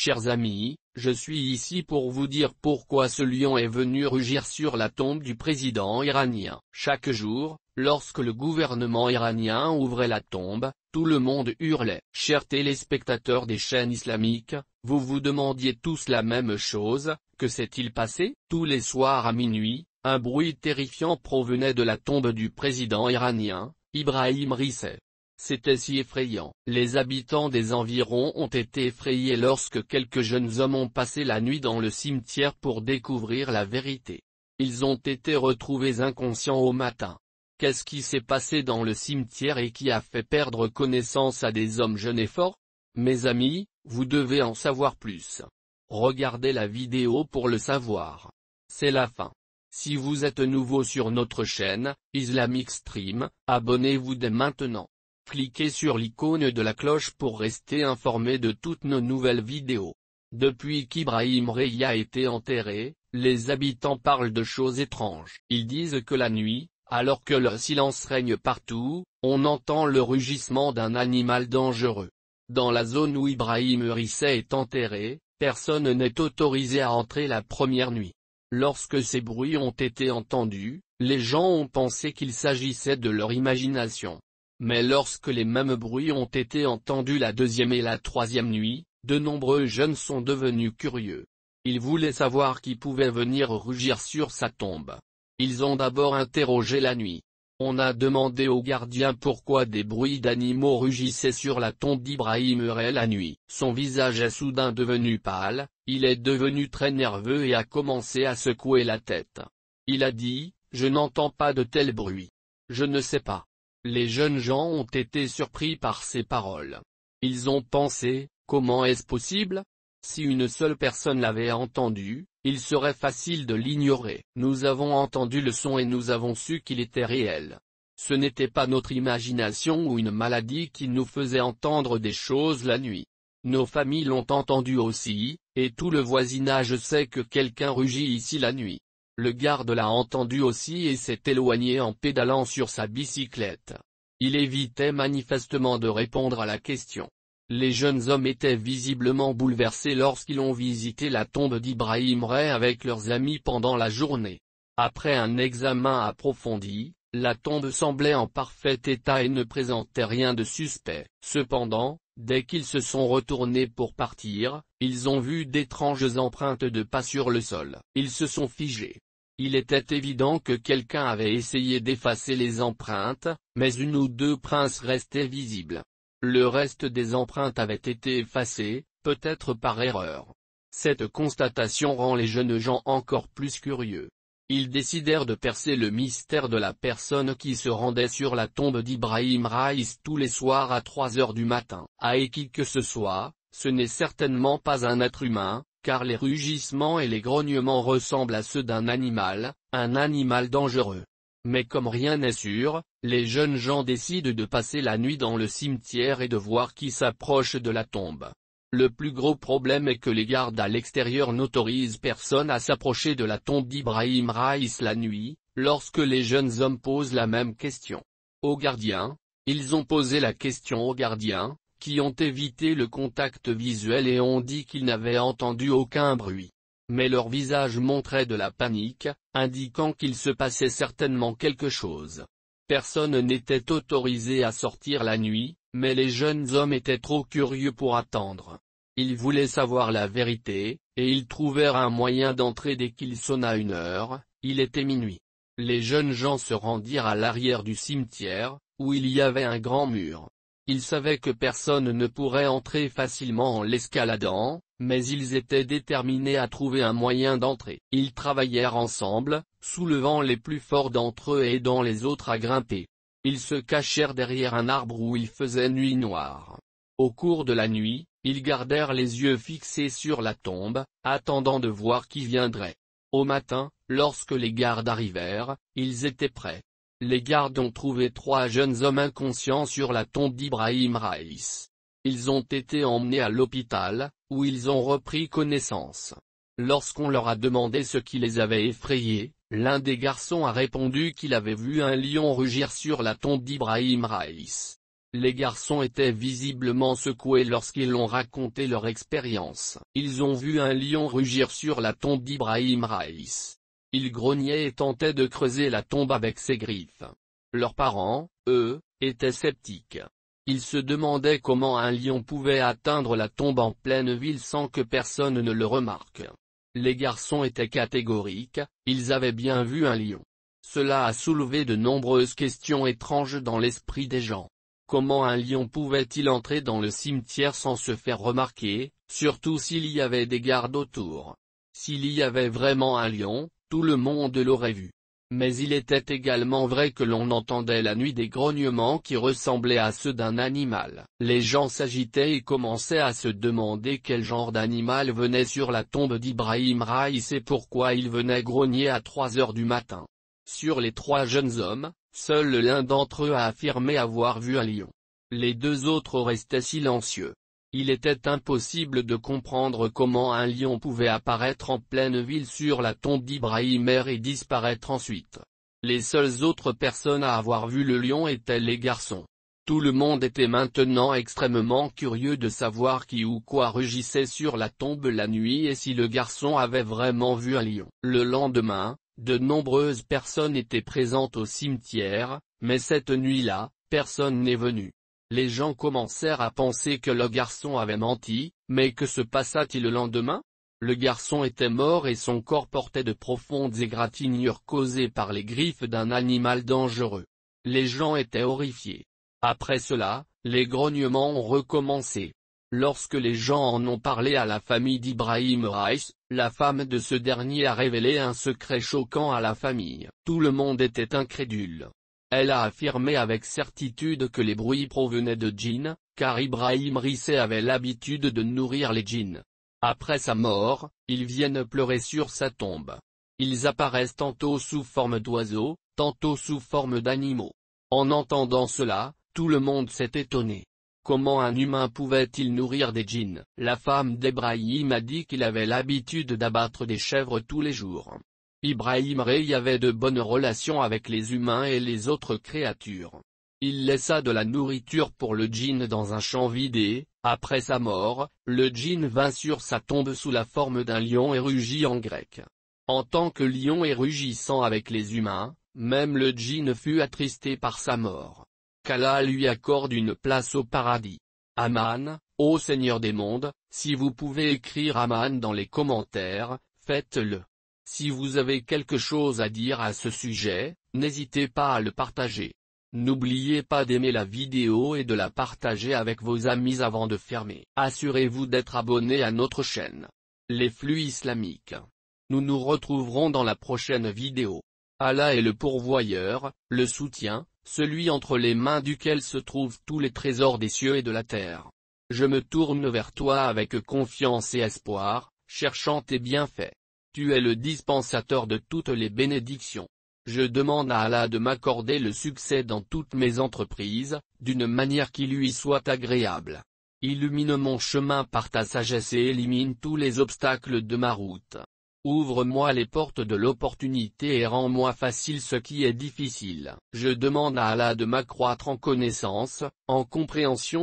Chers amis, je suis ici pour vous dire pourquoi ce lion est venu rugir sur la tombe du président iranien. Chaque jour, lorsque le gouvernement iranien ouvrait la tombe, tout le monde hurlait. Chers téléspectateurs des chaînes islamiques, vous vous demandiez tous la même chose, que s'est-il passé? Tous les soirs à minuit, un bruit terrifiant provenait de la tombe du président iranien, Ibrahim Raïssi. C'était si effrayant. Les habitants des environs ont été effrayés lorsque quelques jeunes hommes ont passé la nuit dans le cimetière pour découvrir la vérité. Ils ont été retrouvés inconscients au matin. Qu'est-ce qui s'est passé dans le cimetière et qui a fait perdre connaissance à des hommes jeunes et forts? Mes amis, vous devez en savoir plus. Regardez la vidéo pour le savoir. C'est la fin. Si vous êtes nouveau sur notre chaîne, Islamic Stream, abonnez-vous dès maintenant. Cliquez sur l'icône de la cloche pour rester informé de toutes nos nouvelles vidéos. Depuis qu'Ibrahim Raïssi a été enterré, les habitants parlent de choses étranges. Ils disent que la nuit, alors que le silence règne partout, on entend le rugissement d'un animal dangereux. Dans la zone où Ibrahim Raïssi est enterré, personne n'est autorisé à entrer la première nuit. Lorsque ces bruits ont été entendus, les gens ont pensé qu'il s'agissait de leur imagination. Mais lorsque les mêmes bruits ont été entendus la deuxième et la troisième nuit, de nombreux jeunes sont devenus curieux. Ils voulaient savoir qui pouvait venir rugir sur sa tombe. Ils ont d'abord interrogé la nuit. On a demandé aux gardiens pourquoi des bruits d'animaux rugissaient sur la tombe d'Ibrahim Raïssi la nuit. Son visage est soudain devenu pâle, il est devenu très nerveux et a commencé à secouer la tête. Il a dit, « Je n'entends pas de tels bruits. Je ne sais pas. » Les jeunes gens ont été surpris par ces paroles. Ils ont pensé, comment est-ce possible? Si une seule personne l'avait entendu, il serait facile de l'ignorer. Nous avons entendu le son et nous avons su qu'il était réel. Ce n'était pas notre imagination ou une maladie qui nous faisait entendre des choses la nuit. Nos familles l'ont entendu aussi, et tout le voisinage sait que quelqu'un rugit ici la nuit. Le garde l'a entendu aussi et s'est éloigné en pédalant sur sa bicyclette. Il évitait manifestement de répondre à la question. Les jeunes hommes étaient visiblement bouleversés lorsqu'ils ont visité la tombe d'Ibrahim Raïssi avec leurs amis pendant la journée. Après un examen approfondi, la tombe semblait en parfait état et ne présentait rien de suspect. Cependant, dès qu'ils se sont retournés pour partir, ils ont vu d'étranges empreintes de pas sur le sol. Ils se sont figés. Il était évident que quelqu'un avait essayé d'effacer les empreintes, mais une ou deux traces restaient visibles. Le reste des empreintes avait été effacé, peut-être par erreur. Cette constatation rend les jeunes gens encore plus curieux. Ils décidèrent de percer le mystère de la personne qui se rendait sur la tombe d'Ibrahim Raïssi tous les soirs à 3 heures du matin. À qui que ce soit, ce n'est certainement pas un être humain, car les rugissements et les grognements ressemblent à ceux d'un animal, un animal dangereux. Mais comme rien n'est sûr, les jeunes gens décident de passer la nuit dans le cimetière et de voir qui s'approche de la tombe. Le plus gros problème est que les gardes à l'extérieur n'autorisent personne à s'approcher de la tombe d'Ibrahim Raïssi la nuit, lorsque les jeunes hommes posent la même question aux gardiens. Ils ont posé la question aux gardiens, qui ont évité le contact visuel et ont dit qu'ils n'avaient entendu aucun bruit. Mais leur visage montrait de la panique, indiquant qu'il se passait certainement quelque chose. Personne n'était autorisé à sortir la nuit, mais les jeunes hommes étaient trop curieux pour attendre. Ils voulaient savoir la vérité, et ils trouvèrent un moyen d'entrer dès qu'il sonna 1 heure, il était minuit. Les jeunes gens se rendirent à l'arrière du cimetière, où il y avait un grand mur. Ils savaient que personne ne pourrait entrer facilement en l'escaladant, mais ils étaient déterminés à trouver un moyen d'entrer. Ils travaillèrent ensemble, soulevant les plus forts d'entre eux et aidant les autres à grimper. Ils se cachèrent derrière un arbre où il faisait nuit noire. Au cours de la nuit, ils gardèrent les yeux fixés sur la tombe, attendant de voir qui viendrait. Au matin, lorsque les gardes arrivèrent, ils étaient prêts. Les gardes ont trouvé 3 jeunes hommes inconscients sur la tombe d'Ibrahim Raïssi. Ils ont été emmenés à l'hôpital, où ils ont repris connaissance. Lorsqu'on leur a demandé ce qui les avait effrayés, l'un des garçons a répondu qu'il avait vu un lion rugir sur la tombe d'Ibrahim Raïssi. Les garçons étaient visiblement secoués lorsqu'ils ont raconté leur expérience. Ils ont vu un lion rugir sur la tombe d'Ibrahim Raïs. Il grognait et tentait de creuser la tombe avec ses griffes. Leurs parents, eux, étaient sceptiques. Ils se demandaient comment un lion pouvait atteindre la tombe en pleine ville sans que personne ne le remarque. Les garçons étaient catégoriques, ils avaient bien vu un lion. Cela a soulevé de nombreuses questions étranges dans l'esprit des gens. Comment un lion pouvait-il entrer dans le cimetière sans se faire remarquer, surtout s'il y avait des gardes autour? S'il y avait vraiment un lion, tout le monde l'aurait vu. Mais il était également vrai que l'on entendait la nuit des grognements qui ressemblaient à ceux d'un animal. Les gens s'agitaient et commençaient à se demander quel genre d'animal venait sur la tombe d'Ibrahim Raïs et pourquoi il venait grogner à 3 heures du matin. Sur les 3 jeunes hommes, seul l'un d'entre eux a affirmé avoir vu un lion. Les 2 autres restaient silencieux. Il était impossible de comprendre comment un lion pouvait apparaître en pleine ville sur la tombe d'Ibrahim et disparaître ensuite. Les seules autres personnes à avoir vu le lion étaient les garçons. Tout le monde était maintenant extrêmement curieux de savoir qui ou quoi rugissait sur la tombe la nuit et si le garçon avait vraiment vu un lion. Le lendemain, de nombreuses personnes étaient présentes au cimetière, mais cette nuit-là, personne n'est venu. Les gens commencèrent à penser que le garçon avait menti, mais que se passa-t-il le lendemain? Le garçon était mort et son corps portait de profondes égratignures causées par les griffes d'un animal dangereux. Les gens étaient horrifiés. Après cela, les grognements ont recommencé. Lorsque les gens en ont parlé à la famille d'Ibrahim Raïs, la femme de ce dernier a révélé un secret choquant à la famille. Tout le monde était incrédule. Elle a affirmé avec certitude que les bruits provenaient de djinns, car Ibrahim Raïs avait l'habitude de nourrir les djinns. Après sa mort, ils viennent pleurer sur sa tombe. Ils apparaissent tantôt sous forme d'oiseaux, tantôt sous forme d'animaux. En entendant cela, tout le monde s'est étonné. Comment un humain pouvait-il nourrir des djinns? La femme d'Ibrahim a dit qu'il avait l'habitude d'abattre des chèvres tous les jours. Ibrahim Raïs avait de bonnes relations avec les humains et les autres créatures. Il laissa de la nourriture pour le djinn dans un champ vidé. Après sa mort, le djinn vint sur sa tombe sous la forme d'un lion et rugit en grec. En tant que lion et rugissant avec les humains, même le djinn fut attristé par sa mort. Qu'Allah lui accorde une place au paradis. Aman, ô Seigneur des mondes, si vous pouvez écrire Aman dans les commentaires, faites-le. Si vous avez quelque chose à dire à ce sujet, n'hésitez pas à le partager. N'oubliez pas d'aimer la vidéo et de la partager avec vos amis avant de fermer. Assurez-vous d'être abonné à notre chaîne. Les flux islamiques. Nous nous retrouverons dans la prochaine vidéo. Allah est le pourvoyeur, le soutien, celui entre les mains duquel se trouvent tous les trésors des cieux et de la terre. Je me tourne vers toi avec confiance et espoir, cherchant tes bienfaits. Tu es le dispensateur de toutes les bénédictions. Je demande à Allah de m'accorder le succès dans toutes mes entreprises, d'une manière qui lui soit agréable. Illumine mon chemin par ta sagesse et élimine tous les obstacles de ma route. Ouvre-moi les portes de l'opportunité et rends-moi facile ce qui est difficile. Je demande à Allah de m'accroître en connaissance, en compréhension